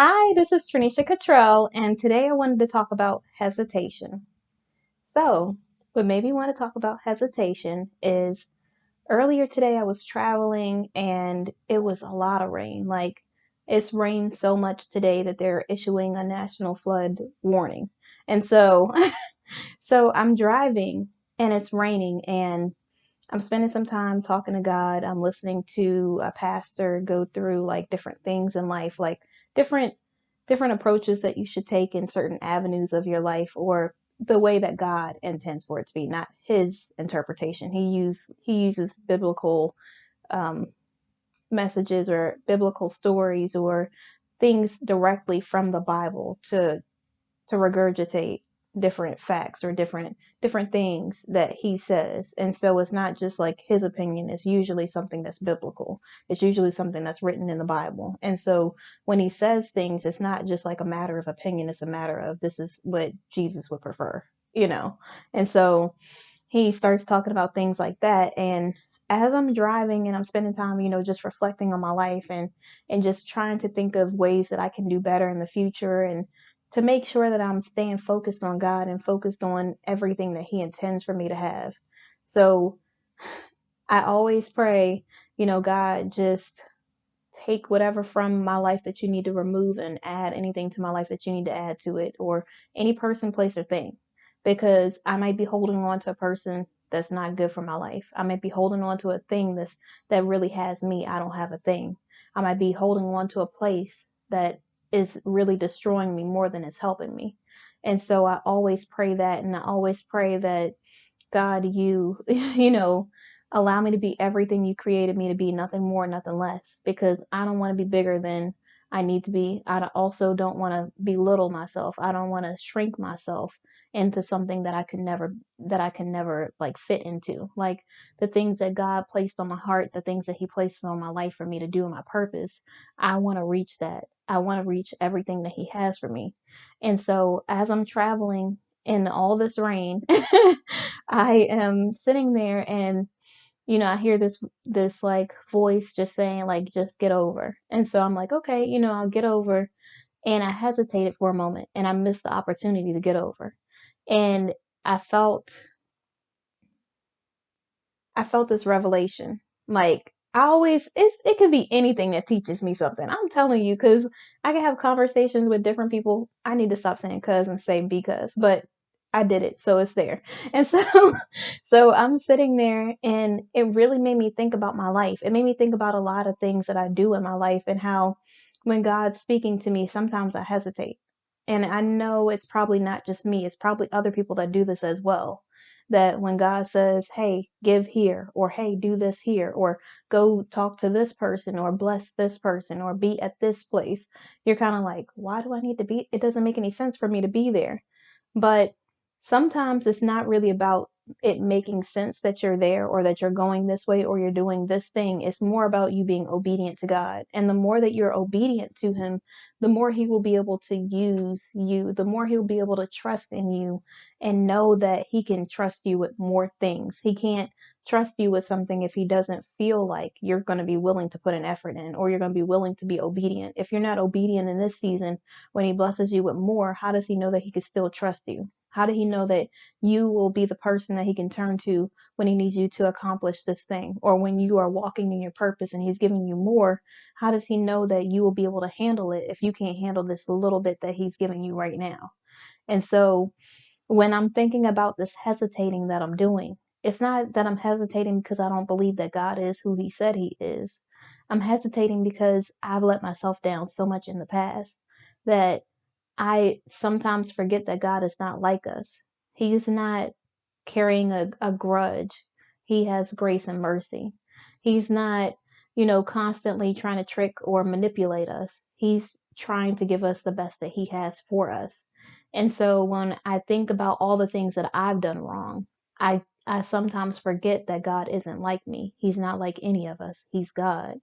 Hi, this is Trinisha Cottrell, and today I wanted to talk about hesitation. So, what made me want to talk about hesitation is earlier today I was traveling and it was a lot of rain. Like, it's rained so much today that they're issuing a national flood warning. And so, so I'm driving and it's raining and I'm spending some time talking to God. I'm listening to a pastor go through like different things in life, like different different approaches that you should take in certain avenues of your life or the way that God intends for it to be, not his interpretation. He uses biblical um, messages or biblical stories or things directly from the Bible to regurgitate different facts or different things that he says. And so it's not just like his opinion, it's usually something that's biblical. It's usually something that's written in the Bible. And so when he says things, it's not just like a matter of opinion, it's a matter of this is what Jesus would prefer, you know. And so he starts talking about things like that. And as I'm driving and I'm spending time, just reflecting on my life and just trying to think of ways that I can do better in the future and to make sure that I'm staying focused on God and focused on everything that he intends for me to have. So I always pray, God, just take whatever from my life that you need to remove and add anything to my life that you need to add to it, or any person, place, or thing. Because I might be holding on to a person that's not good for my life. I might be holding on to a thing that really has me. I don't have a thing. I might be holding on to a place that is really destroying me more than it's helping me. And so I always pray that, and I always pray that God, you, allow me to be everything you created me to be, nothing more, nothing less, because I don't want to be bigger than I need to be. I also don't want to belittle myself. I don't want to shrink myself into something that I can never like fit into. Like the things that God placed on my heart, the things that he placed on my life for me to do in my purpose, I want to reach that. I want to reach everything that he has for me. And so as I'm traveling in all this rain, I am sitting there and I hear this like voice just saying like just get over. And so I'm like, okay, I'll get over. And I hesitated for a moment and I missed the opportunity to get over. And I felt I felt this revelation. Like it could be anything that teaches me something. I'm telling you, because I can have conversations with different people. I need to stop saying cuz and say because, but I did it, so it's there. And so so I'm sitting there and it really made me think about my life. It made me think about a lot of things that I do in my life and how when God's speaking to me, sometimes I hesitate. And I know it's probably not just me, it's probably other people that do this as well, that when God says, hey, give here, or hey, do this here, or go talk to this person, or bless this person, or be at this place, you're kind of like, why do I need to be? It doesn't make any sense for me to be there. But sometimes it's not really about it making sense that you're there or that you're going this way or you're doing this thing. It's more about you being obedient to God. And the more that you're obedient to him, the more he will be able to use you, the more he'll be able to trust in you and know that he can trust you with more things. He can't trust you with something if he doesn't feel like you're going to be willing to put an effort in or you're going to be willing to be obedient. If you're not obedient in this season, when he blesses you with more, how does he know that he can still trust you? How did he know that you will be the person that he can turn to when he needs you to accomplish this thing? Or when you are walking in your purpose and he's giving you more, how does he know that you will be able to handle it if you can't handle this little bit that he's giving you right now? And so when I'm thinking about this hesitating that I'm doing, it's not that I'm hesitating because I don't believe that God is who he said he is. I'm hesitating because I've let myself down so much in the past that I sometimes forget that God is not like us. He's not carrying a grudge. He has grace and mercy. He's not, constantly trying to trick or manipulate us. He's trying to give us the best that he has for us. And so when I think about all the things that I've done wrong, I sometimes forget that God isn't like me. He's not like any of us. He's God.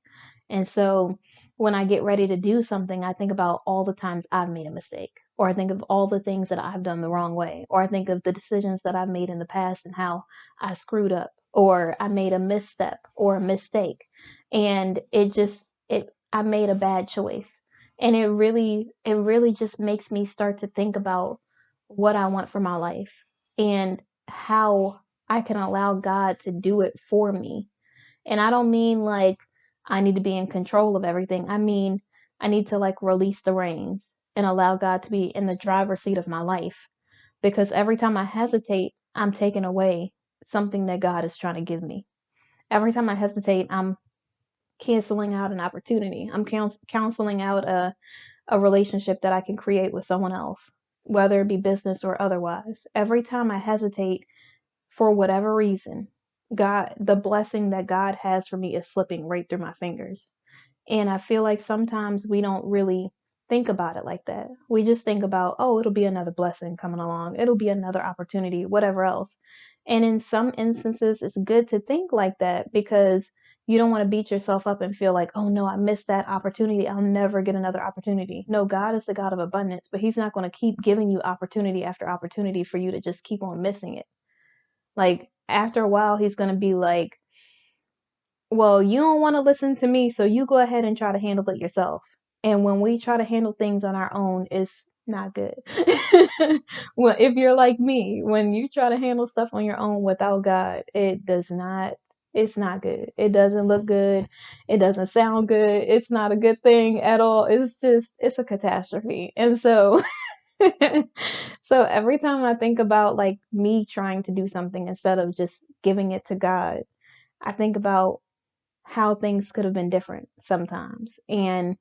And so when I get ready to do something, I think about all the times I've made a mistake, or I think of all the things that I've done the wrong way, or I think of the decisions that I've made in the past and how I screwed up, or I made a misstep or a mistake. And I made a bad choice. And it really just makes me start to think about what I want for my life and how I can allow God to do it for me. And I don't mean like I need to be in control of everything. I mean, I need to like release the reins and allow God to be in the driver's seat of my life. Because every time I hesitate, I'm taking away something that God is trying to give me. Every time I hesitate, I'm canceling out an opportunity. I'm counseling out a relationship that I can create with someone else, whether it be business or otherwise. Every time I hesitate for whatever reason, the blessing that God has for me is slipping right through my fingers. And I feel like sometimes we don't really think about it like that. We just think about, oh, it'll be another blessing coming along. It'll be another opportunity, whatever else. And in some instances, it's good to think like that because you don't want to beat yourself up and feel like, oh no, I missed that opportunity. I'll never get another opportunity. No, God is the God of abundance, but He's not going to keep giving you opportunity after opportunity for you to just keep on missing it. Like after a while, He's going to be like, well, you don't want to listen to me, so you go ahead and try to handle it yourself. And when we try to handle things on our own, it's not good. Well, if you're like me, when you try to handle stuff on your own without God, it's not good. It doesn't look good. It doesn't sound good. It's not a good thing at all. It's a catastrophe. And so, so every time I think about like me trying to do something instead of just giving it to God, I think about how things could have been different sometimes. And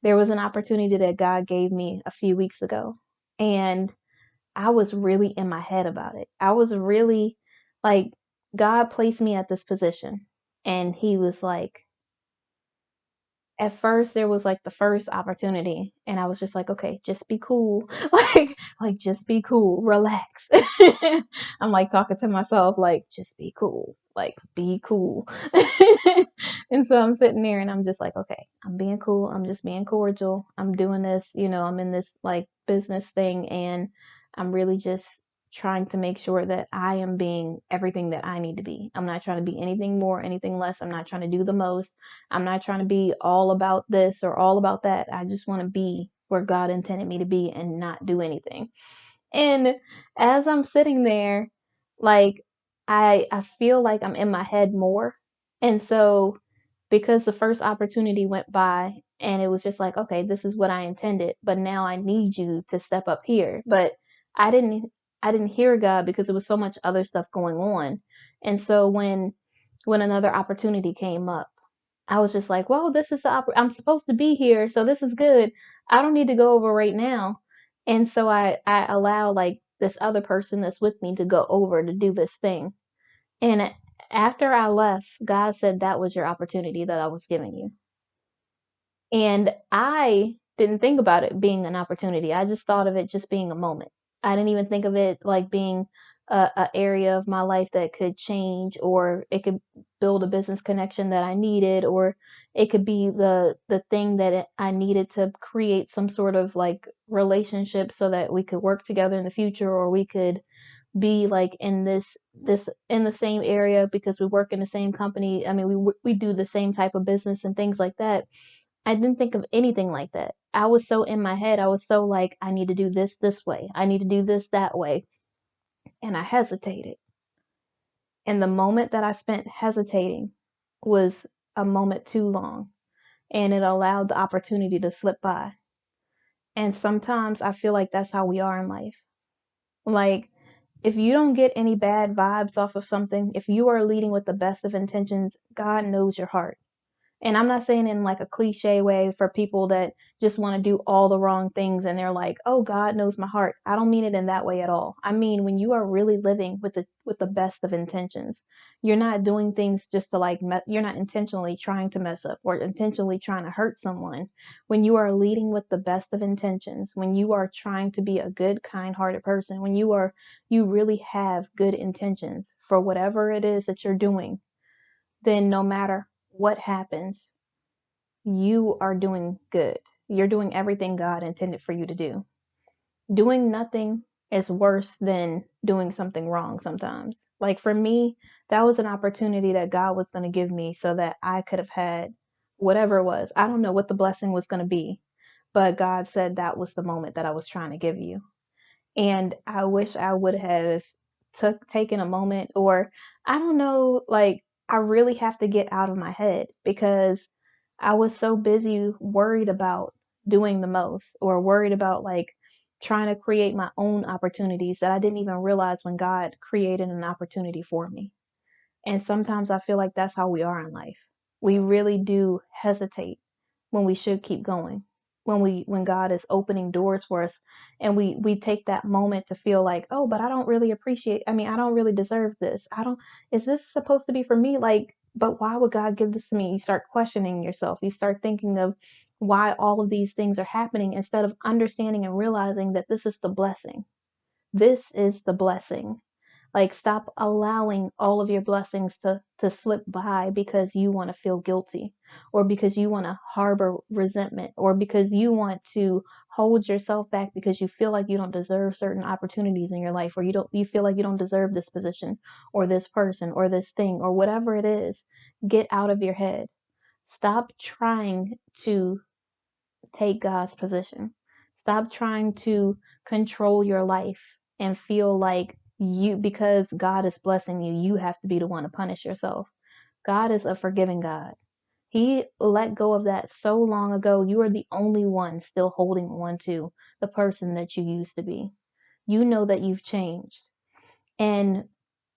there was an opportunity that God gave me a few weeks ago. And I was really in my head about it. I was really like, God placed me at this position. And He was like, at first there was like the first opportunity and I was just like, okay, just be cool. Like just be cool, relax. I'm like talking to myself like, just be cool, like be cool. And so I'm sitting there and I'm just like, okay, I'm being cool, I'm just being cordial, I'm doing this, I'm in this like business thing and I'm really just trying to make sure that I am being everything that I need to be. I'm not trying to be anything more, anything less. I'm not trying to do the most. I'm not trying to be all about this or all about that. I just want to be where God intended me to be and not do anything. And as I'm sitting there, like I feel like I'm in my head more. And so because the first opportunity went by and it was just like, okay, this is what I intended, but now I need you to step up here. But I didn't I didn't hear God because there was so much other stuff going on. And so when another opportunity came up, I was just like, well, this is I'm supposed to be here, so this is good. I don't need to go over right now. And so I allow like this other person that's with me to go over to do this thing. And after I left, God said that was your opportunity that I was giving you. And I didn't think about it being an opportunity. I just thought of it just being a moment. I didn't even think of it like being a area of my life that could change, or it could build a business connection that I needed, or it could be the thing that I needed to create some sort of like relationship so that we could work together in the future, or we could be like in this in the same area because we work in the same company. I mean, we do the same type of business and things like that. I didn't think of anything like that. I was so in my head. I was so like, I need to do this way. I need to do this that way. And I hesitated. And the moment that I spent hesitating was a moment too long. And it allowed the opportunity to slip by. And sometimes I feel like that's how we are in life. Like, if you don't get any bad vibes off of something, if you are leading with the best of intentions, God knows your heart. And I'm not saying in like a cliche way for people that just want to do all the wrong things and they're like, "Oh, God knows my heart." I don't mean it in that way at all. I mean when you are really living with the best of intentions. You're not doing things just to like you're not intentionally trying to mess up or intentionally trying to hurt someone. When you are leading with the best of intentions, when you are trying to be a good, kind-hearted person, when you really have good intentions for whatever it is that you're doing, then no matter what happens, you are doing good. You're doing everything God intended for you to do. Doing nothing is worse than doing something wrong sometimes. Like for me, that was an opportunity that God was going to give me so that I could have had whatever it was. I don't know what the blessing was going to be, but God said that was the moment that I was trying to give you. And I wish I would have taken a moment, or I don't know, like I really have to get out of my head because I was so busy worried about doing the most or worried about like trying to create my own opportunities that I didn't even realize when God created an opportunity for me. And sometimes I feel like that's how we are in life. We really do hesitate when we should keep going. When God is opening doors for us and we take that moment to feel like, "Oh, but I don't really appreciate, I mean, I don't really deserve this. I don't Is this supposed to be for me? Like, but why would God give this to me?" You start questioning yourself. You start thinking of why all of these things are happening instead of understanding and realizing that this is the blessing. This is the blessing. Like, stop allowing all of your blessings to slip by because you want to feel guilty or because you want to harbor resentment or because you want to hold yourself back because you feel like you don't deserve certain opportunities in your life, or you feel like you don't deserve this position or this person or this thing or whatever it is. Get out of your head. Stop trying to take God's position. Stop trying to control your life and feel like because God is blessing you, you have to be the one to punish yourself. God is a forgiving God. He let go of that so long ago. You are the only one still holding on to the person that you used to be. You know that you've changed. And,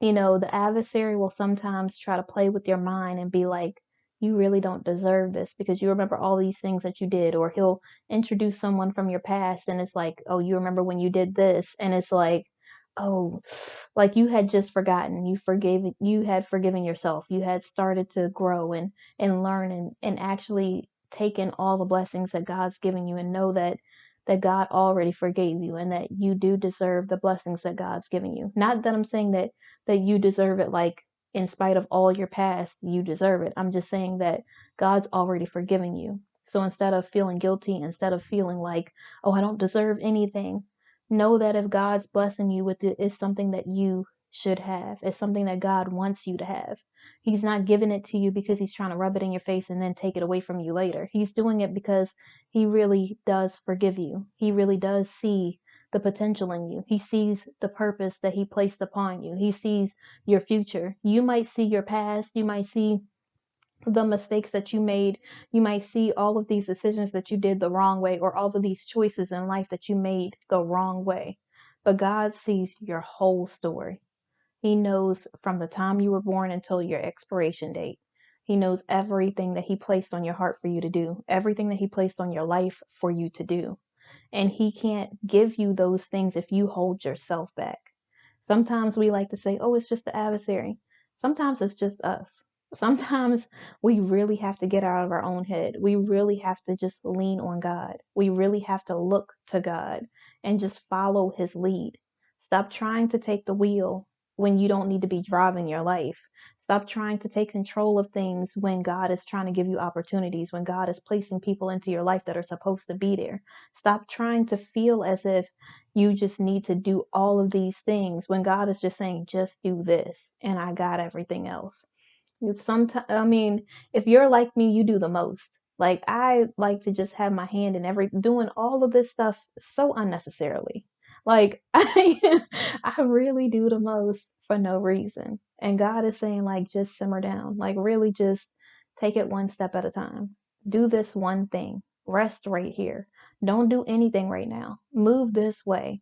the adversary will sometimes try to play with your mind and be like, you really don't deserve this because you remember all these things that you did. Or he'll introduce someone from your past and it's like, oh, you remember when you did this? And it's like, oh, like you had just forgotten. You had forgiven yourself. You had started to grow and learn and actually take in all the blessings that God's given you and know that God already forgave you and that you do deserve the blessings that God's giving you. Not that I'm saying that you deserve it, like in spite of all your past, you deserve it. I'm just saying that God's already forgiven you. So instead of feeling guilty, instead of feeling like, oh, I don't deserve anything, know that if God's blessing you with it, it's something that you should have. It's something that God wants you to have. He's not giving it to you because he's trying to rub it in your face and then take it away from you later. He's doing it because he really does forgive you. He really does see the potential in you. He sees the purpose that he placed upon you. He sees your future. You might see your past. You might see the mistakes that you made. You might see all of these decisions that you did the wrong way, or all of these choices in life that you made the wrong way. But God sees your whole story. He knows from the time you were born until your expiration date. He knows everything that he placed on your heart for you to do, everything that he placed on your life for you to do. And he can't give you those things if you hold yourself back. Sometimes we like to say, oh, it's just the adversary. Sometimes it's just us. Sometimes we really have to get out of our own head. We really have to just lean on God. We really have to look to God and just follow his lead. Stop trying to take the wheel when you don't need to be driving your life. Stop trying to take control of things when God is trying to give you opportunities, when God is placing people into your life that are supposed to be there. Stop trying to feel as if you just need to do all of these things when God is just saying, just do this and I got everything else. Sometimes, I mean, if you're like me, you do the most. Like, I like to just have my hand in doing all of this stuff so unnecessarily. Like, I really do the most for no reason. And God is saying, like, just simmer down. Like, really just take it one step at a time. Do this one thing. Rest right here. Don't do anything right now. Move this way.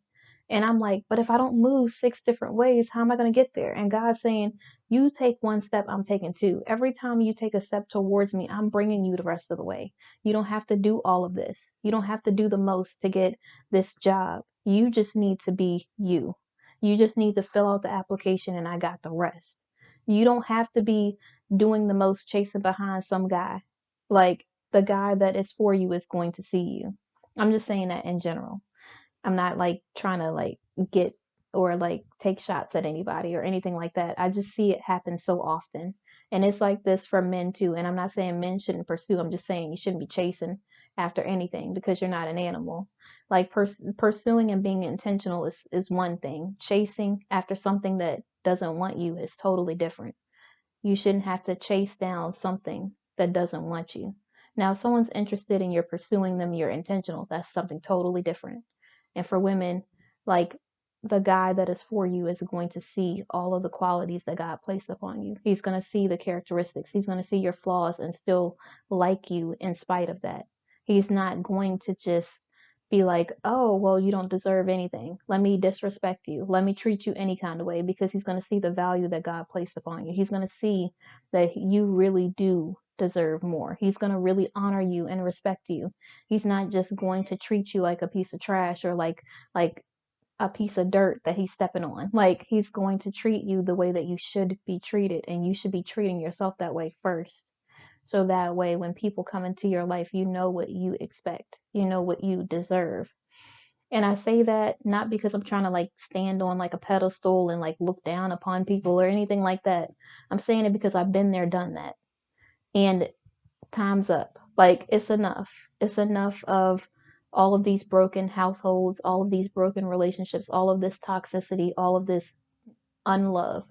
And I'm like, but if I don't move 6 different ways, how am I going to get there? And God's saying, you take one step, I'm taking two. Every time you take a step towards me, I'm bringing you the rest of the way. You don't have to do all of this. You don't have to do the most to get this job. You just need to be you. You just need to fill out the application and I got the rest. You don't have to be doing the most chasing behind some guy. Like, the guy that is for you is going to see you. I'm just saying that in general. I'm not like trying to like get or like take shots at anybody or anything like that. I just see it happen so often. And it's like this for men too. And I'm not saying men shouldn't pursue. I'm just saying you shouldn't be chasing after anything because you're not an animal. Like pursuing and being intentional is one thing. Chasing after something that doesn't want you is totally different. You shouldn't have to chase down something that doesn't want you. Now, if someone's interested and you're pursuing them, you're intentional. That's something totally different. And for women, like the guy that is for you is going to see all of the qualities that God placed upon you. He's going to see the characteristics. He's going to see your flaws and still like you in spite of that. He's not going to just be like, oh, well, you don't deserve anything. Let me disrespect you. Let me treat you any kind of way, because he's going to see the value that God placed upon you. He's going to see that you really do deserve more. He's going to really honor you and respect you. He's not just going to treat you like a piece of trash or like a piece of dirt that he's stepping on. Like, he's going to treat you the way that you should be treated, and you should be treating yourself that way first. So that way, when people come into your life, you know what you expect, you know what you deserve. And I say that not because I'm trying to like stand on like a pedestal and like look down upon people or anything like that. I'm saying it because I've been there, done that. And time's up. Like, it's enough. It's enough of all of these broken households, all of these broken relationships, all of this toxicity, all of this unlove.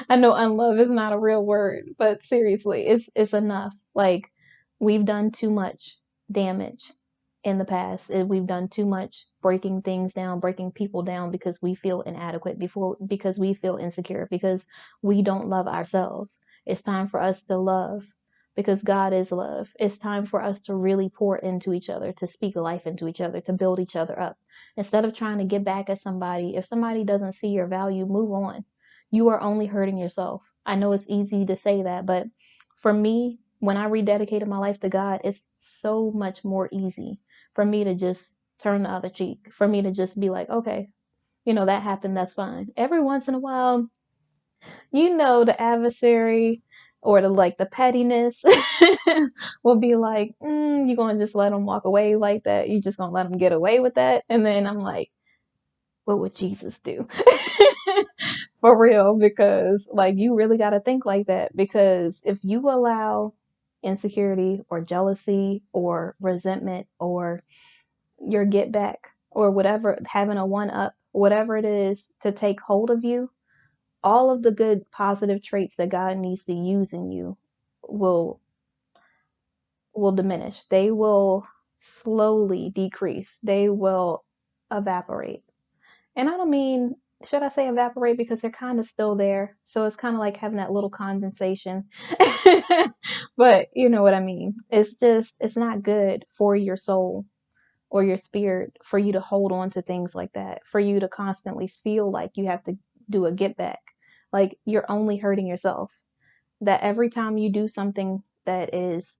I know unlove is not a real word, but seriously, it's enough. Like, we've done too much damage in the past. We've done too much breaking things down, breaking people down because we feel inadequate, because we feel insecure, because we don't love ourselves. It's time for us to love, because God is love. It's time for us to really pour into each other, to speak life into each other, to build each other up. Instead of trying to get back at somebody, if somebody doesn't see your value, move on. You are only hurting yourself. I know it's easy to say that, but for me, when I rededicated my life to God, it's so much more easy for me to just turn the other cheek, for me to just be like, okay, that happened, that's fine. Every once in a while, the adversary or the pettiness will be like, you gonna just let them walk away like that? You just gonna let them get away with that? And then I'm like, what would Jesus do? For real, because like, you really got to think like that, because if you allow insecurity or jealousy or resentment or your get back or whatever, having a one up, whatever it is, to take hold of you, all of the good positive traits that God needs to use in you will diminish. They will slowly decrease. They will evaporate. And I don't mean, should I say evaporate, because they're kind of still there. So it's kind of like having that little condensation. But you know what I mean. It's not good for your soul or your spirit for you to hold on to things like that, for you to constantly feel like you have to do a get back. Like, you're only hurting yourself. That every time you do something that is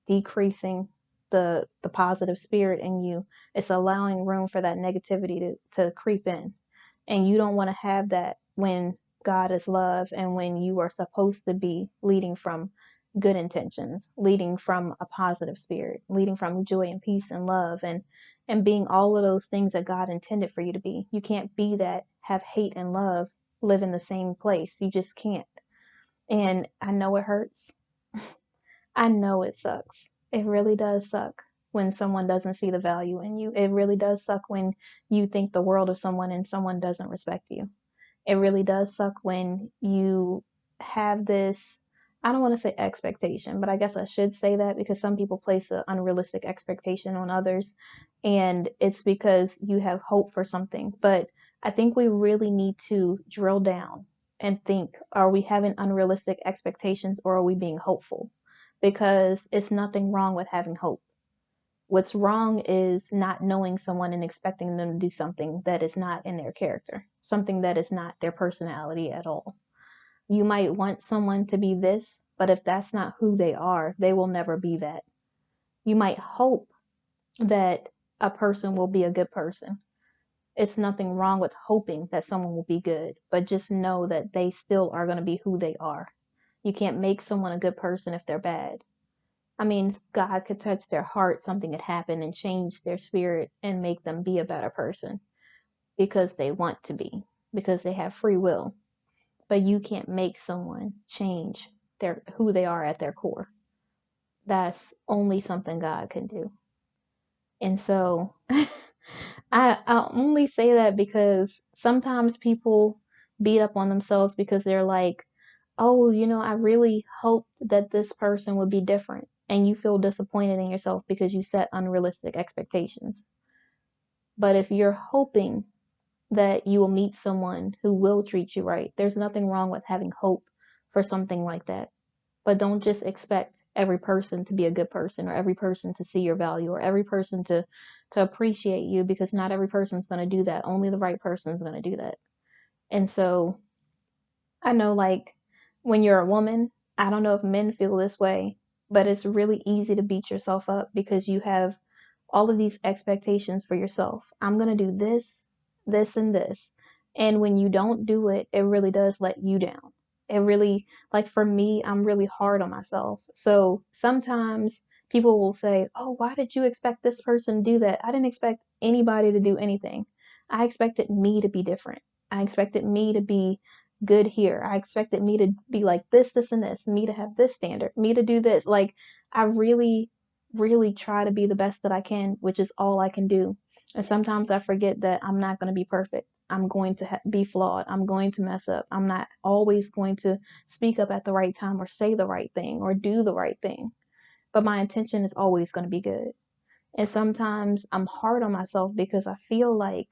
decreasing the positive spirit in you, it's allowing room for that negativity to creep in. And you don't want to have that when God is love, and when you are supposed to be leading from good intentions, leading from a positive spirit, leading from joy and peace and love, and being all of those things that God intended for you to be. You can't be that, have hate and love live in the same place. You just can't. And I know it hurts. I know it sucks. It really does suck when someone doesn't see the value in you. It really does suck when you think the world of someone and someone doesn't respect you. It really does suck when you have this, I don't want to say expectation, but I guess I should say that, because some people place an unrealistic expectation on others, and it's because you have hope for something. But I think we really need to drill down and think, are we having unrealistic expectations, or are we being hopeful? Because it's nothing wrong with having hope. What's wrong is not knowing someone and expecting them to do something that is not in their character, something that is not their personality at all. You might want someone to be this, but if that's not who they are, they will never be that. You might hope that a person will be a good person. It's nothing wrong with hoping that someone will be good, but just know that they still are going to be who they are. You can't make someone a good person if they're bad. I mean, God could touch their heart, something could happen and change their spirit and make them be a better person because they want to be, because they have free will. But you can't make someone change who they are at their core. That's only something God can do. And so I only say that because sometimes people beat up on themselves because they're like, oh, I really hoped that this person would be different. and you feel disappointed in yourself because you set unrealistic expectations. But if you're hoping that you will meet someone who will treat you right, there's nothing wrong with having hope for something like that. But don't just expect every person to be a good person, or every person to see your value, or every person to appreciate you, because not every person's going to do that. Only the right person's going to do that. And so I know, like, when you're a woman, I don't know if men feel this way, but it's really easy to beat yourself up because you have all of these expectations for yourself. I'm going to do this, this, and this. And when you don't do it, it really does let you down. It really, like for me, I'm really hard on myself. So sometimes people will say, "Oh, why did you expect this person to do that?" I didn't expect anybody to do anything. I expected me to be different. I expected me to be good here. I expected me to be like this, and this, me to have this standard, me to do this. Like, I really try to be the best that I can, which is all I can do. And sometimes I forget that I'm not going to be perfect. I'm going to be flawed. I'm going to mess up. I'm not always going to speak up at the right time or say the right thing or do the right thing. But my intention is always going to be good. And sometimes I'm hard on myself because I feel like,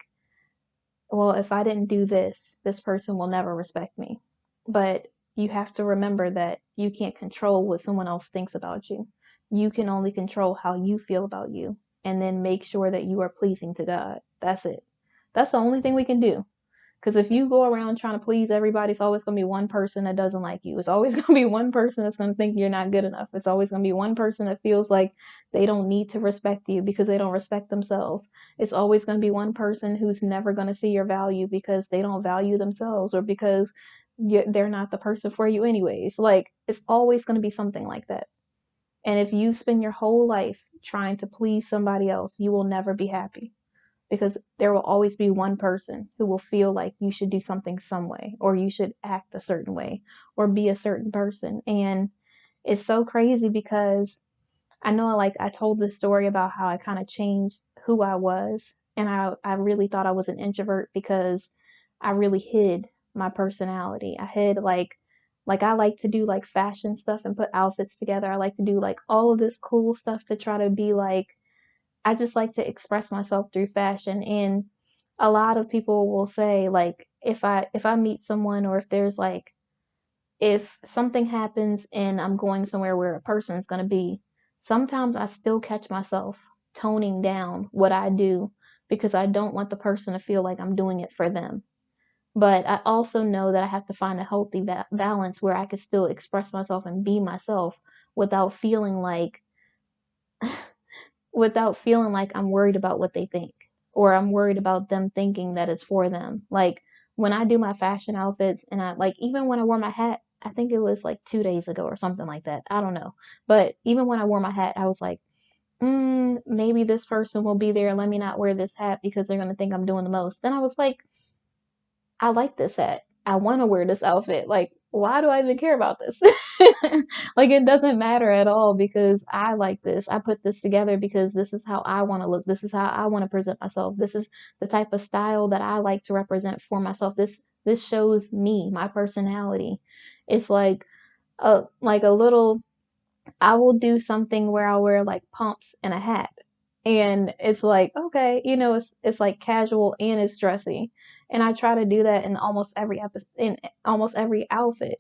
well, if I didn't do this, this person will never respect me. But you have to remember that you can't control what someone else thinks about you. You can only control how you feel about you, and then make sure that you are pleasing to God. That's it. That's the only thing we can do. Because if you go around trying to please everybody, it's always going to be one person that doesn't like you. It's always going to be one person that's going to think you're not good enough. It's always going to be one person that feels like they don't need to respect you because they don't respect themselves. It's always going to be one person who's never going to see your value because they don't value themselves, or because they're not the person for you anyways. Like, it's always going to be something like that. And if you spend your whole life trying to please somebody else, you will never be happy, because there will always be one person who will feel like you should do something some way, or you should act a certain way, or be a certain person. And it's so crazy because I know, like, I told this story about how I kind of changed who I was, and I really thought I was an introvert because I really hid my personality. I hid, like I like to do like fashion stuff and put outfits together. I like to do like all of this cool stuff to try to be like, I just like to express myself through fashion. And a lot of people will say, like, if I meet someone, or if there's like, if something happens and I'm going somewhere where a person's going to be, sometimes I still catch myself toning down what I do because I don't want the person to feel like I'm doing it for them. But I also know that I have to find a healthy balance where I can still express myself and be myself without feeling like I'm worried about what they think, or I'm worried about them thinking that it's for them. Like, when I do my fashion outfits, and I, like, even when I wore my hat, I think it was like 2 days ago or something like that. I don't know. But even when I wore my hat, I was like, maybe this person will be there. Let me not wear this hat because they're going to think I'm doing the most. Then I was like, I like this hat. I want to wear this outfit. Like, why do I even care about this? Like, it doesn't matter at all because I like this. I put this together because this is how I want to look. This is how I want to present myself. This is the type of style that I like to represent for myself. This shows me, my personality. It's like a little, I will do something where I'll wear like pumps and a hat. And it's like, okay, it's like casual and it's dressy. And I try to do that in almost every in almost every outfit.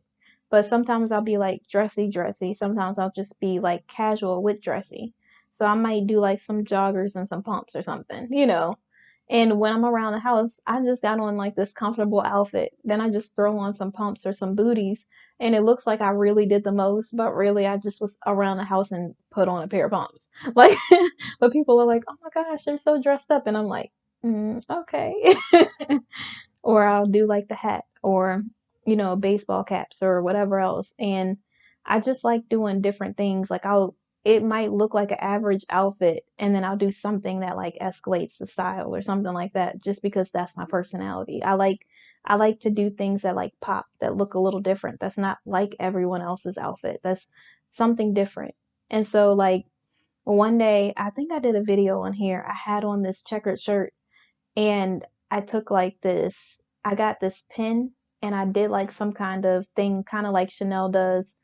But sometimes I'll be like dressy. Sometimes I'll just be like casual with dressy. So I might do like some joggers and some pumps or something. And when I'm around the house, I just got on like this comfortable outfit. Then I just throw on some pumps or some booties, and it looks like I really did the most, but really I just was around the house and put on a pair of pumps. Like, but people are like, "Oh my gosh, they're so dressed up," and I'm like, okay. Or I'll do like the hat, or baseball caps or whatever else. And I just like doing different things. Like, it might look like an average outfit, and then I'll do something that like escalates the style or something like that, just because that's my personality. I like to do things that like pop, that look a little different. That's not like everyone else's outfit. That's something different. And so, like, one day, I think I did a video on here. I had on this checkered shirt, and I took like this, I got this pin, and I did like some kind of thing, kind of like Chanel does.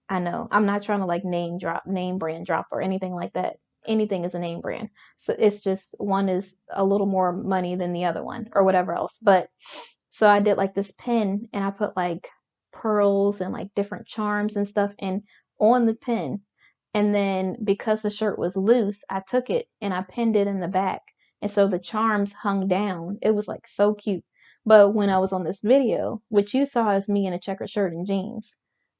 I know. I'm not trying to like name drop, name brand drop or anything like that. Anything is a name brand. So it's just one is a little more money than the other one or whatever else. But so I did like this pin and I put like pearls and like different charms and stuff in on the pin. And then because the shirt was loose, I took it and I pinned it in the back. And so the charms hung down. It was like so cute. But when I was on this video, which you saw as me in a checkered shirt and jeans,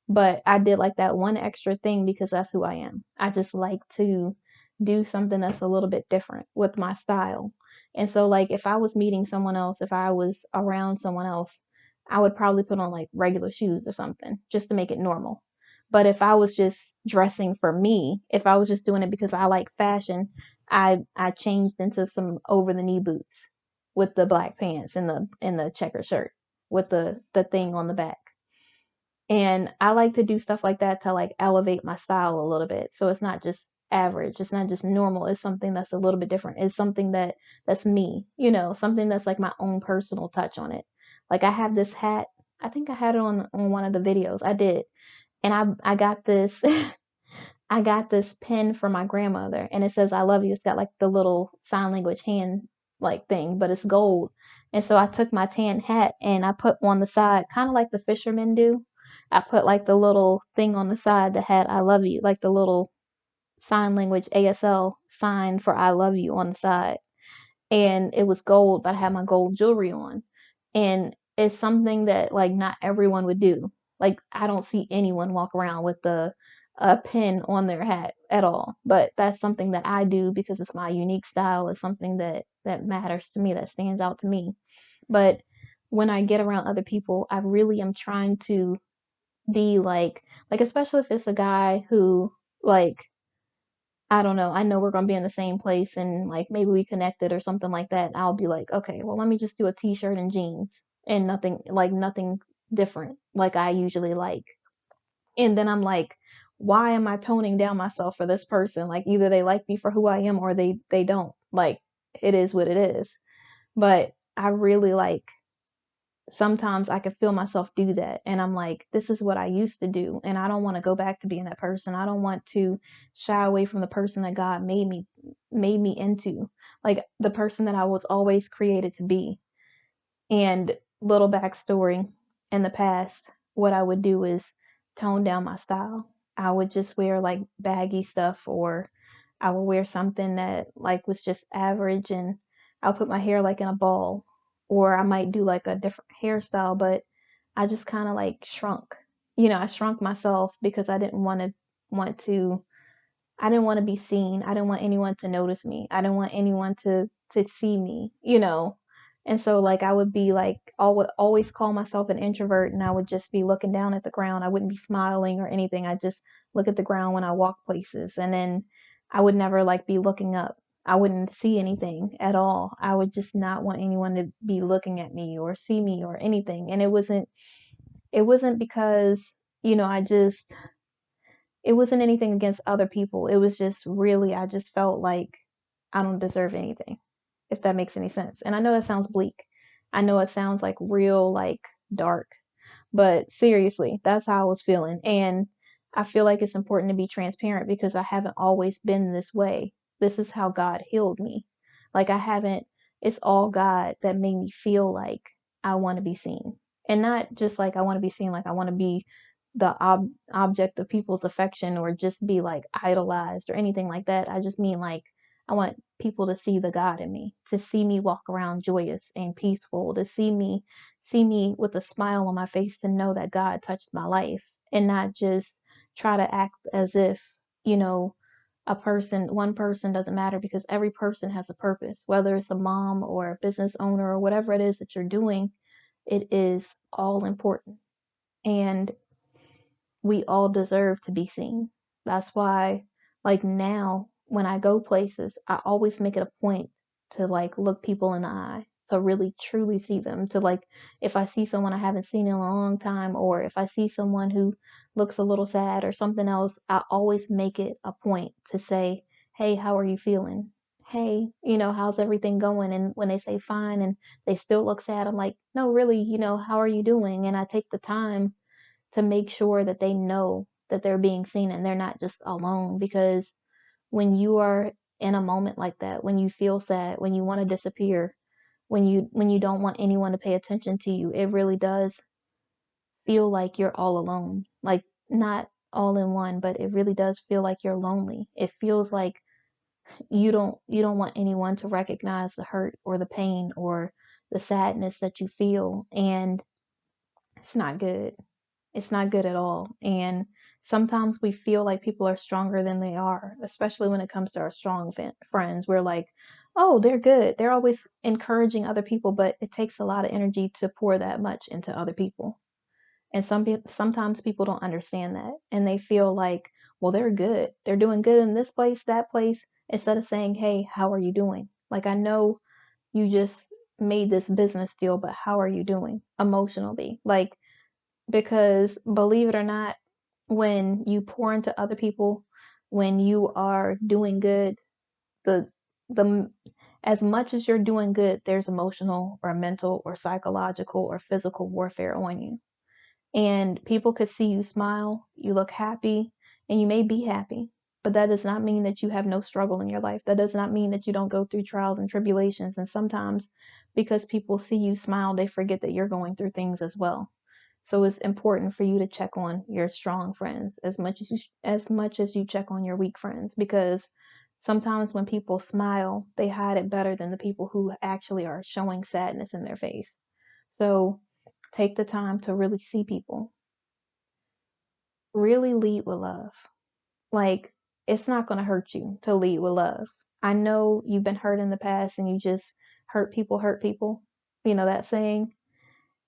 but I did like that one extra thing because that's who I am. I just like to do something that's a little bit different with my style. And so, like, if I was meeting someone else, if I was around someone else, I would probably put on like regular shoes or something just to make it normal. But if I was just dressing for me, if I was just doing it because I like fashion, I changed into some over the knee boots with the black pants and the checker shirt with the thing on the back. And I like to do stuff like that to like elevate my style a little bit. So it's not just average. It's not just normal. It's something that's a little bit different. It's something that's me, something that's like my own personal touch on it. Like I have this hat. I think I had it on one of the videos. I did. And I got this I got this pin from my grandmother and it says I love you. It's got like the little sign language hand like thing, but it's gold. And so I took my tan hat and I put on the side, kind of like the fishermen do. I put like the little thing on the side that had I love you, like the little sign language ASL sign for I love you on the side. And it was gold, but I had my gold jewelry on. And it's something that like not everyone would do. Like I don't see anyone walk around with a pin on their hat at all. But that's something that I do because it's my unique style. It's something that matters to me, that stands out to me. But when I get around other people, I really am trying to be like especially if it's a guy who like I don't know. I know we're gonna be in the same place and like maybe we connected or something like that. I'll be like, okay, well let me just do a t-shirt and jeans and nothing different like I usually like. And then I'm like, why am I toning down myself for this person? Like either they like me for who I am or they don't. Like it is what it is. But I really like sometimes I can feel myself do that. And I'm like, this is what I used to do. And I don't want to go back to being that person. I don't want to shy away from the person that God made me into. Like the person that I was always created to be. And little backstory in the past, what I would do is tone down my style. I would just wear like baggy stuff or I would wear something that like was just average and I'll put my hair like in a ball or I might do like a different hairstyle, but I just kind of like shrunk. I shrunk myself because want to I didn't want to be seen. I didn't want anyone to notice me. I didn't want anyone to see me. And so like I would be like always call myself an introvert and I would just be looking down at the ground. I wouldn't be smiling or anything. I just look at the ground when I walk places and then I would never like be looking up. I wouldn't see anything at all. I would just not want anyone to be looking at me or see me or anything. And it wasn't because, I just it wasn't anything against other people. It was just really, I just felt like I don't deserve anything, if that makes any sense. And I know that sounds bleak. I know it sounds like real, like dark, but seriously, that's how I was feeling. And I feel like it's important to be transparent because I haven't always been this way. This is how God healed me. Like I haven't, it's all God that made me feel like I want to be seen. And not just like I want to be seen, like I want to be the object of people's affection or just be like idolized or anything like that. I just mean like I want people to see the God in me, to see me walk around joyous and peaceful, to see me with a smile on my face, to know that God touched my life and not just try to act as if, you know, one person doesn't matter because every person has a purpose, whether it's a mom or a business owner or whatever it is that you're doing, it is all important. And we all deserve to be seen. That's why, like now, when I go places, I always make it a point to like look people in the eye, to really truly see them. To like, if I see someone I haven't seen in a long time, or if I see someone who looks a little sad or something else, I always make it a point to say, hey, how are you feeling? Hey, how's everything going? And when they say fine and they still look sad, I'm like, no, really, how are you doing? And I take the time to make sure that they know that they're being seen and they're not just alone. Because when you are in a moment like that, when you feel sad, when you want to disappear, when you don't want anyone to pay attention to you, it really does feel like you're all alone. Like, not all in one, but it really does feel like you're lonely. It feels like you don't want anyone to recognize the hurt or the pain or the sadness that you feel, and it's not good. It's not good at all. And sometimes we feel like people are stronger than they are, especially when it comes to our strong friends. We're like, oh, they're good. They're always encouraging other people, but it takes a lot of energy to pour that much into other people. And sometimes people don't understand that, and they feel like, well, they're good. They're doing good in this place, that place, instead of saying, hey, how are you doing? Like, I know you just made this business deal, but how are you doing emotionally? Like, because believe it or not, when you pour into other people, when you are doing good, the the as much as you're doing good, there's emotional or mental or psychological or physical warfare on you. And people could see you smile, you look happy, and you may be happy, but that does not mean that you have no struggle in your life. That does not mean that you don't go through trials and tribulations. And sometimes, because people see you smile, they forget that you're going through things as well. So it's important for you to check on your strong friends as much as you check on your weak friends, because sometimes when people smile, they hide it better than the people who actually are showing sadness in their face. So take the time to really see people. Really lead with love. Like, it's not going to hurt you to lead with love. I know you've been hurt in the past and you just hurt people. You know that saying?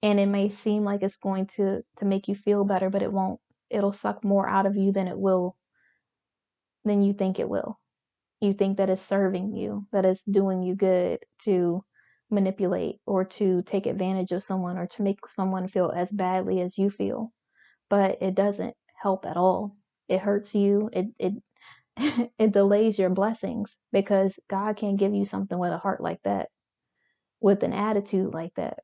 And it may seem like it's going to make you feel better, but it won't. It'll suck more out of you than you think it will. You think that it's serving you, that it's doing you good to manipulate or to take advantage of someone or to make someone feel as badly as you feel. But it doesn't help at all. It hurts you. It it delays your blessings, because God can't give you something with a heart like that, with an attitude like that.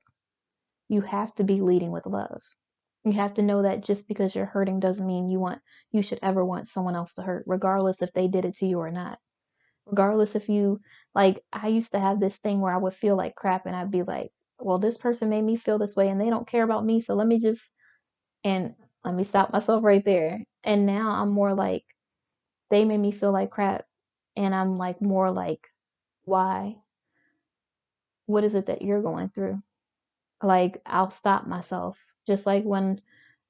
You have to be leading with love. You have to know that just because you're hurting doesn't mean you should ever want someone else to hurt, regardless if they did it to you or not. Regardless if you, like, I used to have this thing where I would feel like crap and I'd be like, well, this person made me feel this way and they don't care about me, so and let me stop myself right there. And now I'm more like, they made me feel like crap, and I'm like more like, why? What is it that you're going through? Like, I'll stop myself. Just like when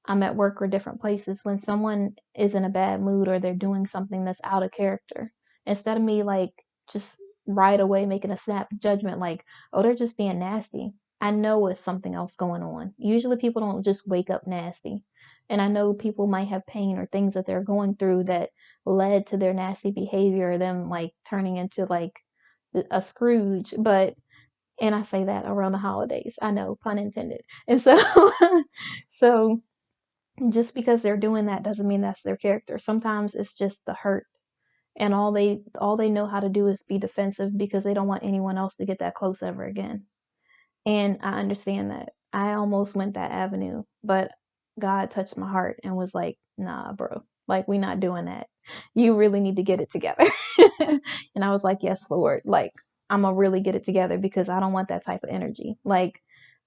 I'm at work or different places, when someone is in a bad mood or they're doing something that's out of character, instead of me like just right away making a snap judgment like, oh, they're just being nasty. I know it's something else going on. Usually people don't just wake up nasty. And I know people might have pain or things that they're going through that led to their nasty behavior, or them like turning into like a Scrooge. But and I say that around the holidays. I know, pun intended. And so so just because they're doing that doesn't mean that's their character. Sometimes it's just the hurt, and all they know how to do is be defensive because they don't want anyone else to get that close ever again. And I understand that. I almost went that avenue, but God touched my heart and was like, nah, bro, like, we not doing that. You really need to get it together. And I was like, yes, Lord, like, I'm gonna really get it together, because I don't want that type of energy. Like,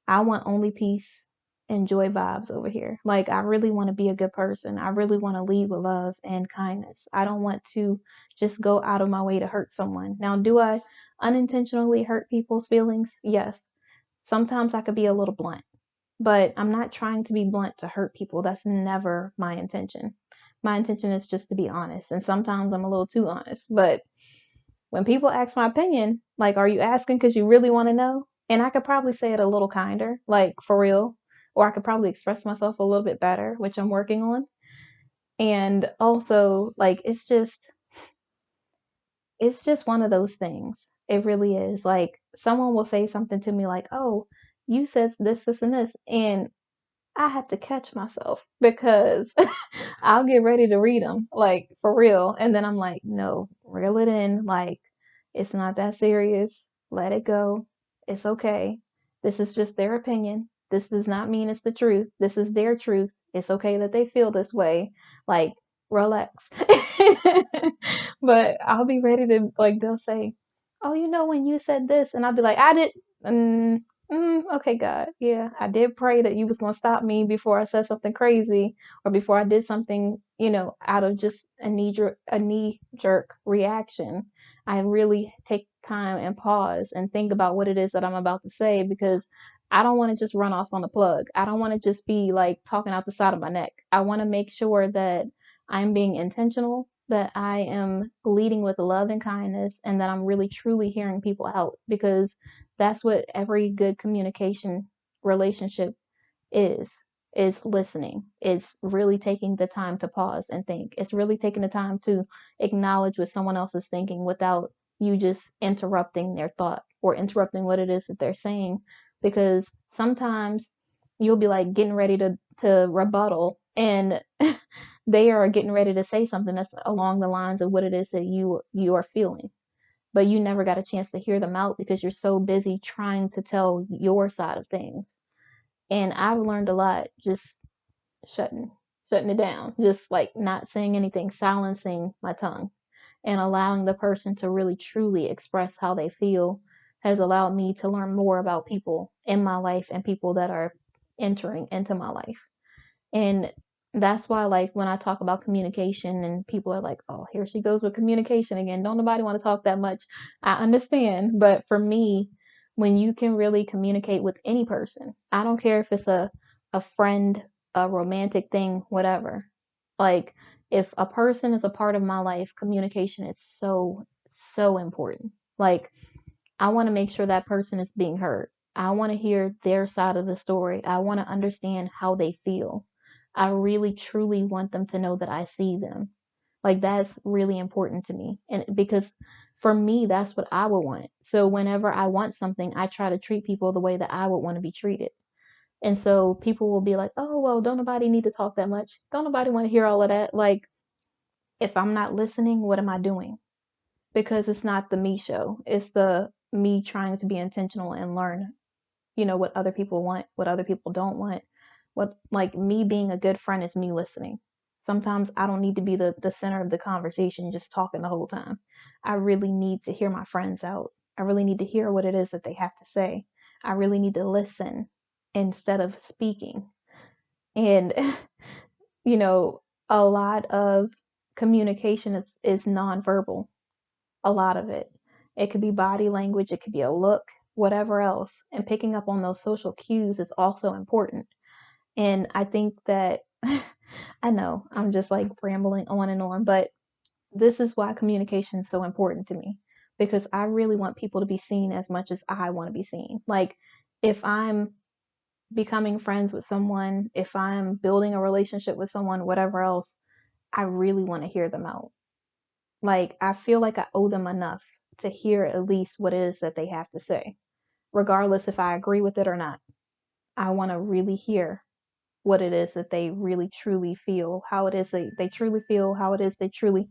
I want only peace and joy vibes over here. Like, I really want to be a good person. I really want to lead with love and kindness. I don't want to just go out of my way to hurt someone. Now, do I unintentionally hurt people's feelings? Yes. Sometimes I could be a little blunt, but I'm not trying to be blunt to hurt people. That's never my intention. My intention is just to be honest. And sometimes I'm a little too honest. But when people ask my opinion, like, are you asking because you really want to know? And I could probably say it a little kinder, like, for real. Or I could probably express myself a little bit better, which I'm working on. And also, like, it's just one of those things. It really is. Like, someone will say something to me like, oh, you said this, this, and this. And I have to catch myself, because I'll get ready to read them, like, for real. And then I'm like, no, reel it in. Like, it's not that serious. Let it go. It's okay. This is just their opinion. This does not mean it's the truth. This is their truth. It's okay that they feel this way. Like, relax. But I'll be ready to, like, they'll say, oh, when you said this, and I'll be like, I did, mm, okay, God, yeah, I did pray that you was gonna stop me before I said something crazy, or before I did something, out of just a knee jerk reaction. I really take time and pause and think about what it is that I'm about to say, because I don't want to just run off on the plug. I don't want to just be like talking out the side of my neck. I want to make sure that I'm being intentional, that I am leading with love and kindness, and that I'm really truly hearing people out, because that's what every good communication relationship is is listening. It's really taking the time to pause and think. It's really taking the time to acknowledge what someone else is thinking without you just interrupting their thought or interrupting what it is that they're saying, because sometimes you'll be like getting ready to rebuttal, and they are getting ready to say something that's along the lines of what it is that you are feeling, but you never got a chance to hear them out because you're so busy trying to tell your side of things. And I've learned a lot just shutting shutting it down, just like not saying anything, silencing my tongue, and allowing the person to really truly express how they feel has allowed me to learn more about people in my life and people that are entering into my life. And that's why, like, when I talk about communication and people are like, oh, here she goes with communication again. Don't nobody want to talk that much. I understand. But for me, when you can really communicate with any person, I don't care if it's a friend, a romantic thing, whatever. Like, if a person is a part of my life, communication is so, so important. Like, I want to make sure that person is being heard. I want to hear their side of the story. I want to understand how they feel. I really truly want them to know that I see them. Like, that's really important to me. And because for me, that's what I would want. So whenever I want something, I try to treat people the way that I would want to be treated. And so people will be like, oh, well, don't nobody need to talk that much. Don't nobody want to hear all of that. Like, if I'm not listening, what am I doing? Because it's not the me show. It's the me trying to be intentional and learn, what other people want, what other people don't want. What, like, me being a good friend is me listening. Sometimes I don't need to be the center of the conversation, just talking the whole time. I really need to hear my friends out. I really need to hear what it is that they have to say. I really need to listen instead of speaking. And, you know, a lot of communication is nonverbal, a lot of it. It could be body language, it could be a look, whatever else. And picking up on those social cues is also important. And I think that I know I'm just like rambling on and on, but this is why communication is so important to me, because I really want people to be seen as much as I want to be seen. Like, if I'm becoming friends with someone, if I'm building a relationship with someone, whatever else, I really want to hear them out. Like, I feel like I owe them enough to hear at least what it is that they have to say, regardless if I agree with it or not. I want to really hear what it is that they really truly feel, how it is they truly feel, how it is they truly.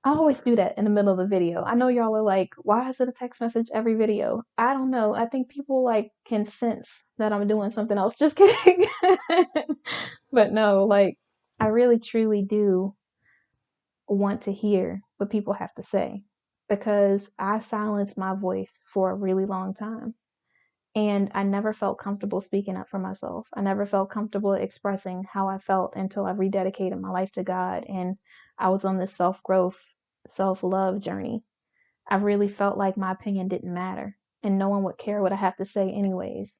I always do that in the middle of the video. I know y'all are like, why is it a text message every video? I don't know. I think people like can sense that I'm doing something else. Just kidding. But no, like, I really truly do want to hear what people have to say, because I silenced my voice for a really long time. And I never felt comfortable speaking up for myself. I never felt comfortable expressing how I felt until I rededicated my life to God and I was on this self growth, self love journey. I really felt like my opinion didn't matter and no one would care what I have to say, anyways.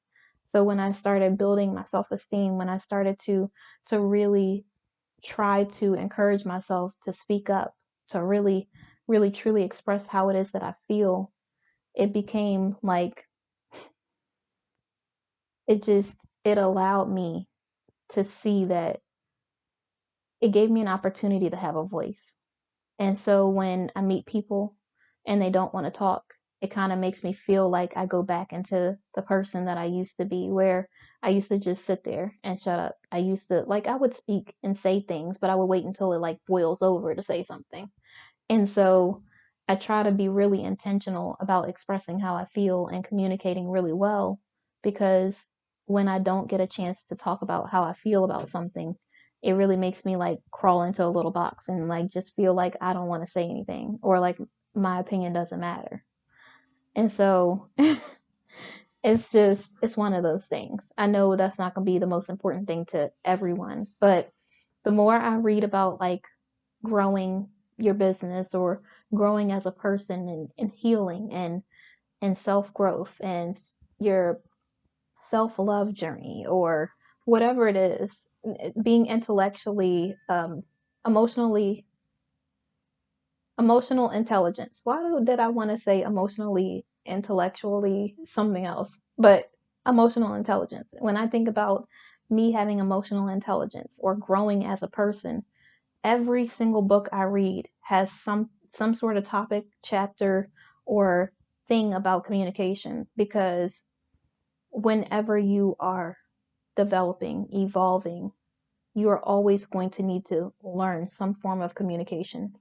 So when I started building my self esteem, when I started to really try to encourage myself to speak up, to really, really truly express how it is that I feel, it became like it allowed me to see that it gave me an opportunity to have a voice. And so when I meet people and they don't want to talk, it kind of makes me feel like I go back into the person that I used to be, where I used to just sit there and shut up. I used to, like, I would speak and say things, but I would wait until it like boils over to say something. And so I try to be really intentional about expressing how I feel and communicating really well, because when I don't get a chance to talk about how I feel about something, it really makes me like crawl into a little box and like just feel like I don't want to say anything or like my opinion doesn't matter. And so it's one of those things. I know that's not going to be the most important thing to everyone, but the more I read about like growing your business or growing as a person and healing and self growth and your self love journey or whatever it is, being intellectually, emotionally, emotional intelligence. Did I want to say emotionally, intellectually, something else? But emotional intelligence. When I think about me having emotional intelligence or growing as a person, every single book I read has some sort of topic, chapter, or thing about communication because whenever you are developing, evolving, you are always going to need to learn some form of communication.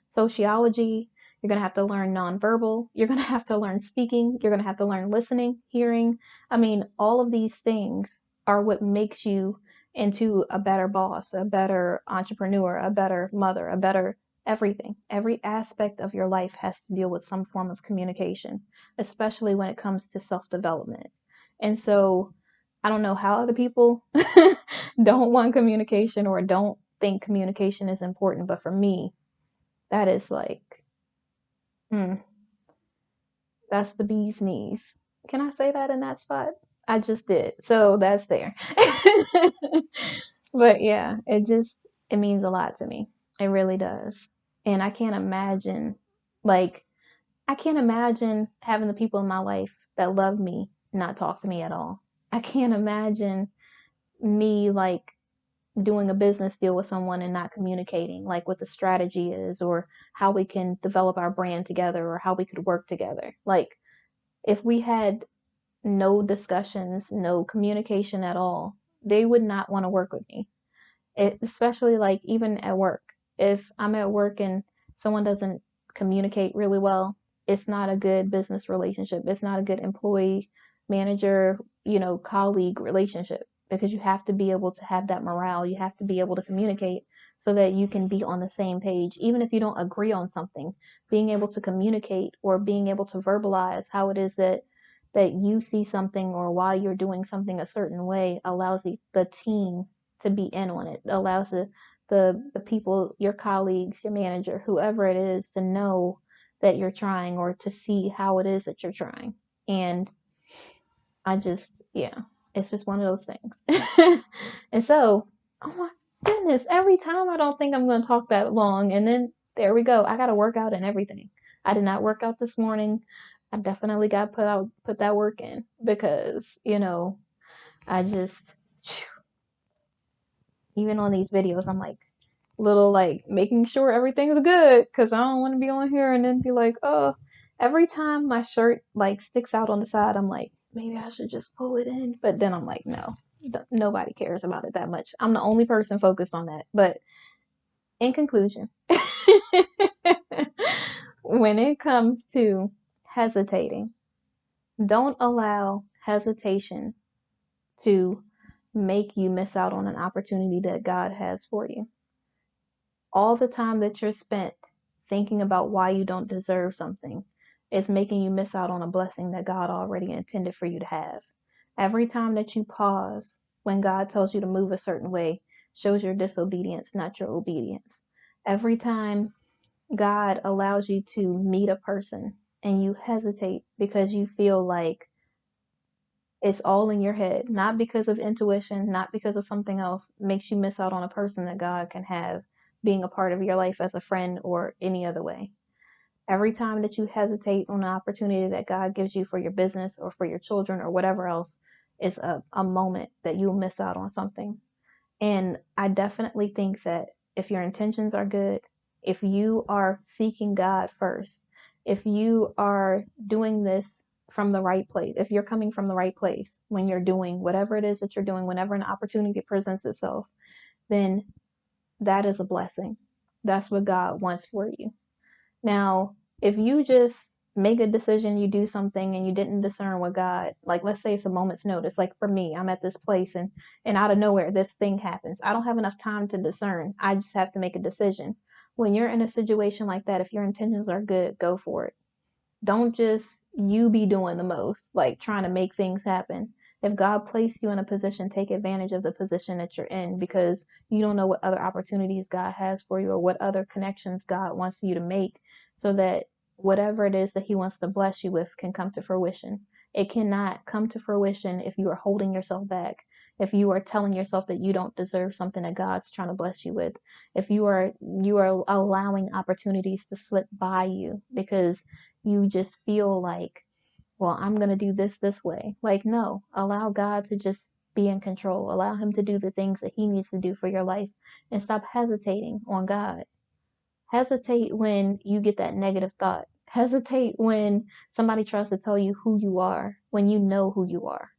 Sociology, you're going to have to learn nonverbal, you're going to have to learn speaking, you're going to have to learn listening, hearing. I mean, all of these things are what makes you into a better boss, a better entrepreneur, a better mother, a better everything. Every aspect of your life has to deal with some form of communication, especially when it comes to self-development. And so I don't know how other people don't want communication or don't think communication is important, but for me, that is like, mm, that's the bee's knees. Can I say that in that spot? I just did. So that's there. But yeah, it means a lot to me. It really does. And like, I can't imagine having the people in my life that love me not talk to me at all. I can't imagine me like doing a business deal with someone and not communicating like what the strategy is or how we can develop our brand together or how we could work together. Like if we had no discussions, no communication at all, they would not want to work with me. Especially like even at work. If I'm at work and someone doesn't communicate really well, it's not a good business relationship. It's not a good employee, manager, colleague relationship because you have to be able to have that morale. You have to be able to communicate so that you can be on the same page. Even if you don't agree on something, being able to communicate or being able to verbalize how it is that you see something or why you're doing something a certain way allows the team to be in on it. It allows the people, your colleagues, your manager, whoever it is, to know that you're trying or to see how it is that you're trying. And yeah, it's just one of those things. And so, oh my goodness, every time I don't think I'm going to talk that long, and then there we go. I got to work out and everything. I did not work out this morning. I definitely got to put that work in because I just even on these videos, I'm like little like making sure everything's good because I don't want to be on here and then be like, oh, every time my shirt like sticks out on the side, I'm like, maybe I should just pull it in. But then I'm like, no, nobody cares about it that much. I'm the only person focused on that. But in conclusion, when it comes to hesitating, don't allow hesitation to make you miss out on an opportunity that God has for you. All the time that you're spent thinking about why you don't deserve something is making you miss out on a blessing that God already intended for you to have. Every time that you pause when God tells you to move a certain way shows your disobedience, not your obedience. Every time God allows you to meet a person and you hesitate because you feel like it's all in your head, not because of intuition, not because of something else, makes you miss out on a person that God can have being a part of your life as a friend or any other way. Every time that you hesitate on an opportunity that God gives you for your business or for your children or whatever else is a moment that you'll miss out on something. And I definitely think that if your intentions are good, if you are seeking God first, if you are doing this from the right place, if you're coming from the right place when you're doing whatever it is that you're doing, whenever an opportunity presents itself, then that is a blessing. That's what God wants for you. Now, if you just make a decision, you do something and you didn't discern with God. Like, let's say it's a moment's notice. Like for me, I'm at this place and out of nowhere this thing happens. I don't have enough time to discern. I just have to make a decision. When you're in a situation like that, if your intentions are good, go for it. Don't just you be doing the most, like trying to make things happen. If God placed you in a position, take advantage of the position that you're in, because you don't know what other opportunities God has for you or what other connections God wants you to make, so that whatever it is that He wants to bless you with can come to fruition. It cannot come to fruition if you are holding yourself back, if you are telling yourself that you don't deserve something that God's trying to bless you with, if you are allowing opportunities to slip by you because you just feel like, well, I'm going to do this way. Like, no, allow God to just be in control. Allow Him to do the things that He needs to do for your life, and stop hesitating on God. Hesitate when you get that negative thought. Hesitate when somebody tries to tell you who you are, when you know who you are.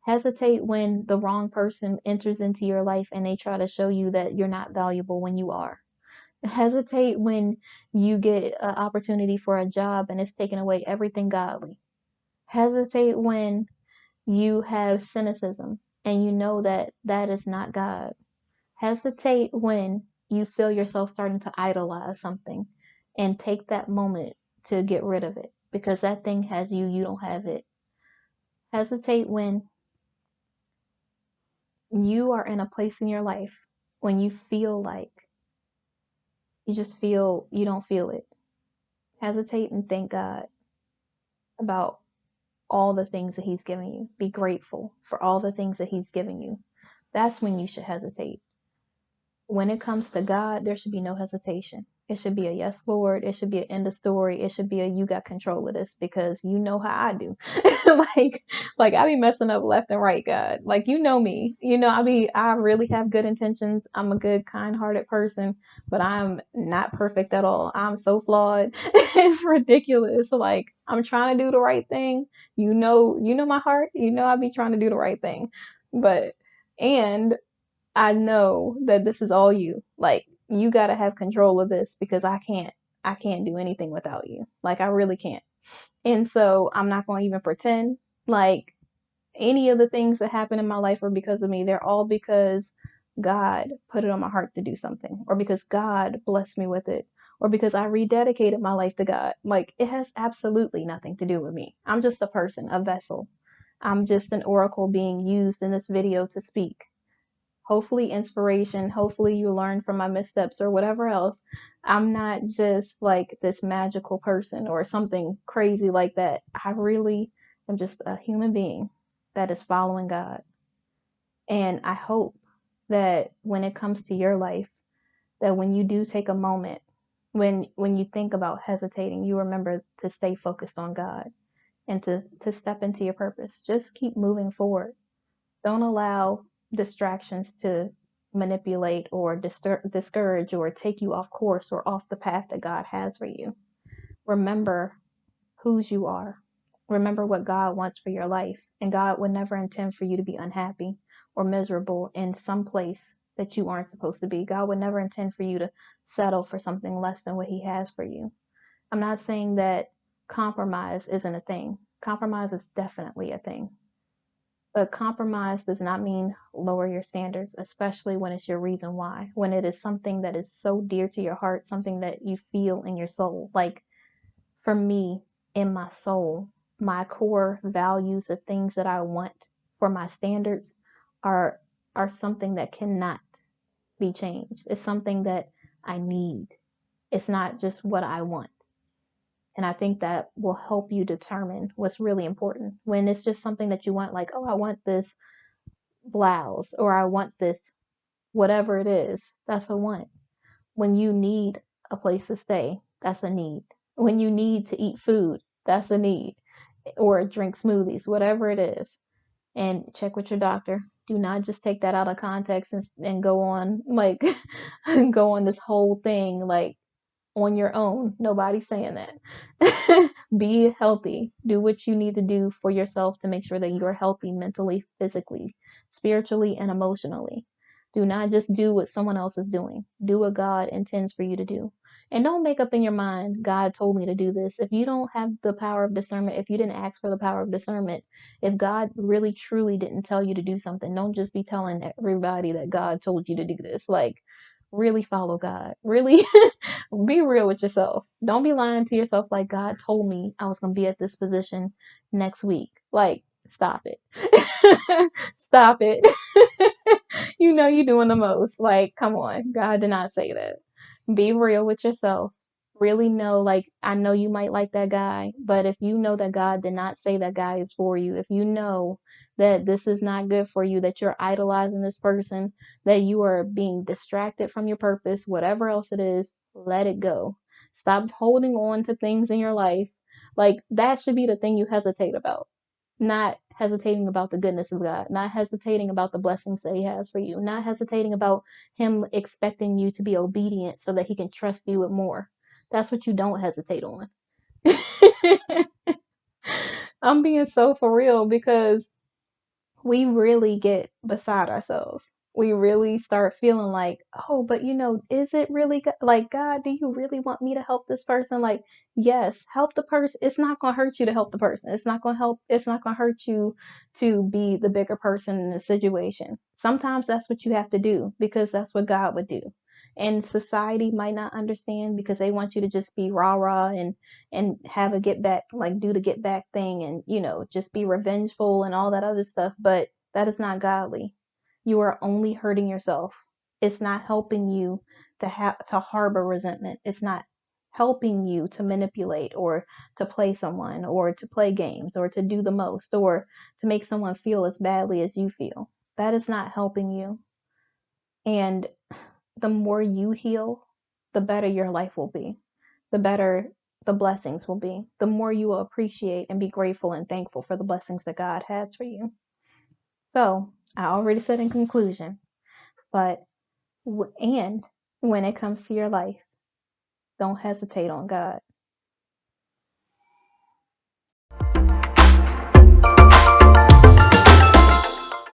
Hesitate when the wrong person enters into your life and they try to show you that you're not valuable when you are. Hesitate when you get an opportunity for a job and it's taking away everything godly. Hesitate when you have cynicism and you know that that is not God. Hesitate when you feel yourself starting to idolize something, and take that moment to get rid of it, because that thing has you, you don't have it. Hesitate when you are in a place in your life when you feel like you just feel you don't feel it. Hesitate and thank God about all the things that He's given you. Be grateful for all the things that He's given you. That's when you should hesitate. When it comes to God, there should be no hesitation. It should be a yes, Lord. It should be an end of story. It should be a you got control of this, because you know how I do. like, like I be messing up left and right, God. Like, you know me. You know, I really have good intentions. I'm a good, kind-hearted person, but I'm not perfect at all. I'm so flawed. It's ridiculous. Like, I'm trying to do the right thing. You know my heart. You know I be trying to do the right thing. But and I know that this is all you. Like, you got to have control of this, because I can't do anything without you. Like, I really can't. And so I'm not going to even pretend like any of the things that happen in my life are because of me. They're all because God put it on my heart to do something, or because God blessed me with it, or because I rededicated my life to God. Like, it has absolutely nothing to do with me. I'm just a person, a vessel. I'm just an oracle being used in this video to speak. Hopefully inspiration, hopefully you learn from my missteps or whatever else. I'm not just like this magical person or something crazy like that. I really am just a human being that is following God. And I hope that when it comes to your life, that when you do take a moment, when you think about hesitating, you remember to stay focused on God and to step into your purpose. Just keep moving forward. Don't allow distractions to manipulate or discourage or take you off course or off the path that God has for you. Remember whose you are. Remember what God wants for your life. And God would never intend for you to be unhappy or miserable in some place that you aren't supposed to be. God would never intend for you to settle for something less than what He has for you. I'm not saying that compromise isn't a thing. Compromise is definitely a thing. But compromise does not mean lower your standards, especially when it's your reason why. When it is something that is so dear to your heart, something that you feel in your soul. Like, for me, in my soul, my core values, the things that I want for my standards are something that cannot be changed. It's something that I need. It's not just what I want. And I think that will help you determine what's really important. When it's just something that you want, like, oh, I want this blouse, or I want this, whatever it is, that's a want. When you need a place to stay, that's a need. When you need to eat food, that's a need. Or drink smoothies, whatever it is. And check with your doctor. Do not just take that out of context and go on like go on this whole thing like on your own. Nobody's saying that. Be healthy. Do what you need to do for yourself to make sure that you're healthy mentally, physically, spiritually, and emotionally. Do not just do what someone else is doing. Do what God intends for you to do. And don't make up in your mind, God told me to do this. If you don't have the power of discernment, if you didn't ask for the power of discernment, if God really truly didn't tell you to do something, don't just be telling everybody that God told you to do this. Like, really follow God. Really be real with yourself. Don't be lying to yourself like God told me I was going to be at this position next week. Like, stop it. Stop it. You know you're doing the most. Like, come on. God did not say that. Be real with yourself. Really know, like, I know you might like that guy, but if you know that God did not say that guy is for you, if you know that this is not good for you, that you're idolizing this person, that you are being distracted from your purpose, whatever else it is, let it go. Stop holding on to things in your life. Like, that should be the thing you hesitate about. Not hesitating about the goodness of God, not hesitating about the blessings that He has for you, not hesitating about Him expecting you to be obedient so that He can trust you with more. That's what you don't hesitate on. I'm being so for real because we really get beside ourselves. We really start feeling like, oh, but is it really like, God, do you really want me to help this person? Like, yes, help the person. It's not going to hurt you to help the person. It's not going to help. It's not going to hurt you to be the bigger person in the situation. Sometimes that's what you have to do because that's what God would do. And society might not understand because they want you to just be rah rah and have a get back, like do the get back thing and, just be revengeful and all that other stuff. But that is not godly. You are only hurting yourself. It's not helping you to harbor resentment. It's not helping you to manipulate or to play someone or to play games or to do the most or to make someone feel as badly as you feel. That is not helping you. And the more you heal, the better your life will be, the better the blessings will be, the more you will appreciate and be grateful and thankful for the blessings that God has for you. So, I already said in conclusion, but, and when it comes to your life, don't hesitate on God.